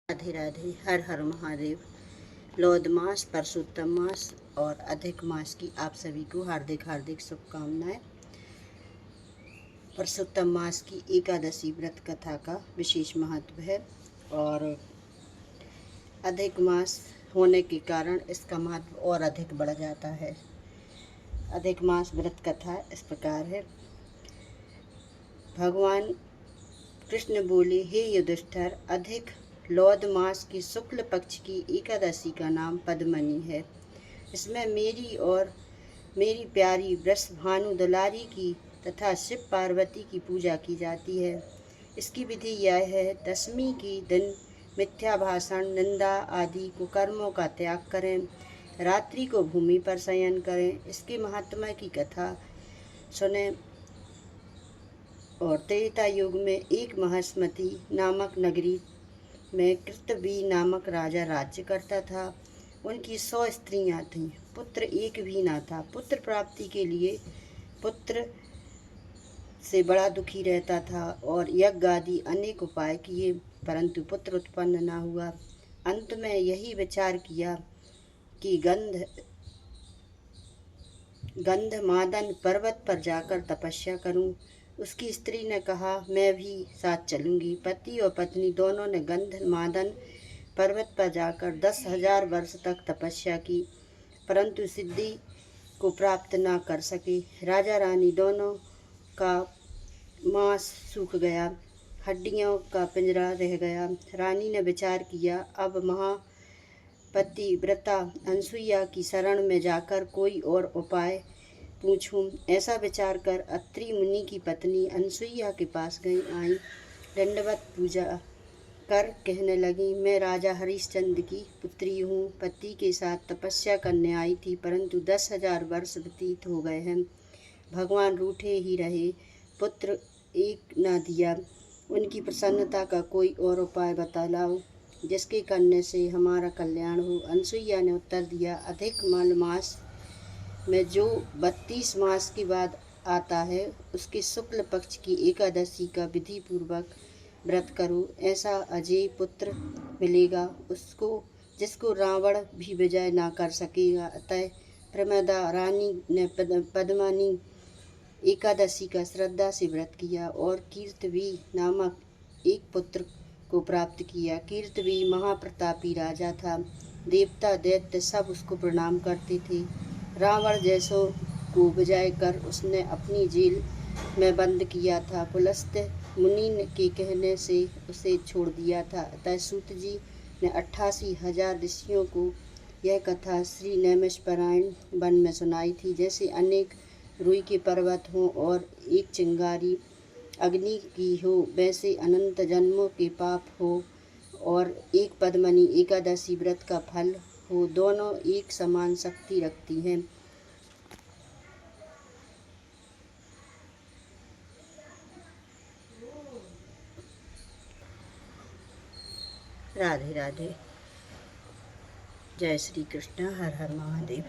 राधे राधे। हर हर महादेव। लौद मास, परशुत्तम मास और अधिक मास की आप सभी को हार्दिक हार्दिक शुभकामनाएं। परशुत्तम मास की एकादशी व्रत कथा का विशेष महत्व है और अधिक मास होने के कारण इसका महत्व और अधिक बढ़ जाता है। अधिक मास व्रत कथा इस प्रकार है। भगवान कृष्ण बोले, हे युधिष्ठिर, अधिक लौद मास की शुक्ल पक्ष की एकादशी का नाम पद्मनी है। इसमें मेरी और मेरी प्यारी वृषभानु दुलारी की तथा शिव पार्वती की पूजा की जाती है। इसकी विधि यह है, दशमी के दिन मिथ्या भाषण, निंदा आदि कुकर्मों का त्याग करें, रात्रि को भूमि पर शयन करें। इसके महात्म्य की कथा सुने। और त्रेता युग में एक महास्मति नामक नगरी में कृतवी नामक राजा राज्य करता था। उनकी 100 स्त्रियां थीं, पुत्र एक भी न था। पुत्र प्राप्ति के लिए पुत्र से बड़ा दुखी रहता था और यज्ञ आदि अनेक उपाय किए, परंतु पुत्र उत्पन्न न हुआ। अंत में यही विचार किया कि गंधमादन पर्वत पर जाकर तपस्या करूं। उसकी स्त्री ने कहा, मैं भी साथ चलूंगी। पति और पत्नी दोनों ने गंधमादन पर्वत पर जाकर 10,000 वर्ष तक तपस्या की, परंतु सिद्धि को प्राप्त न कर सके। राजा रानी दोनों का मांस सूख गया, हड्डियों का पिंजरा रह गया। रानी ने विचार किया, अब महापतिव्रता अनसुईया की शरण में जाकर कोई और उपाय पूछूं। ऐसा विचार कर अत्रि मुनि की पत्नी अनसुईया के पास आई। दंडवत पूजा कर कहने लगी, मैं राजा हरिश्चंद्र की पुत्री हूँ। पति के साथ तपस्या करने आई थी, परंतु 10,000 वर्ष व्यतीत हो गए हैं। भगवान रूठे ही रहे, पुत्र एक न दिया। उनकी प्रसन्नता का कोई और उपाय बतलाओ, जिसके करने से हमारा कल्याण हो। अनसुईया ने उत्तर दिया, अधिक मास में जो 32 मास के बाद आता है, उसके शुक्ल पक्ष की एकादशी का विधि पूर्वक व्रत करो। ऐसा अजय पुत्र मिलेगा, उसको जिसको रावण भी विजय ना कर सकेगा। अतः प्रमदा रानी ने पद्मनी एकादशी का श्रद्धा से व्रत किया और कीर्तवी नामक एक पुत्र को प्राप्त किया। कीर्तवी महाप्रतापी राजा था। देवता दैत्य सब उसको प्रणाम करते थे। रावण जैसों को विजय कर उसने अपनी जेल में बंद किया था। पुलस्त्य मुनि के कहने से उसे छोड़ दिया था। अतः सूत जी ने 88,000 ऋषियों को यह कथा श्री नैमिषारण्य वन में सुनाई थी। जैसे अनेक रुई के पर्वत हों और एक चिंगारी अग्नि की हो, वैसे अनंत जन्मों के पाप हो और एक पद्मनी एकादशी व्रत का फल हो। दोनों एक समान शक्ति रखती हैं। राधे राधे। जय श्री कृष्ण। हर हर महादेव।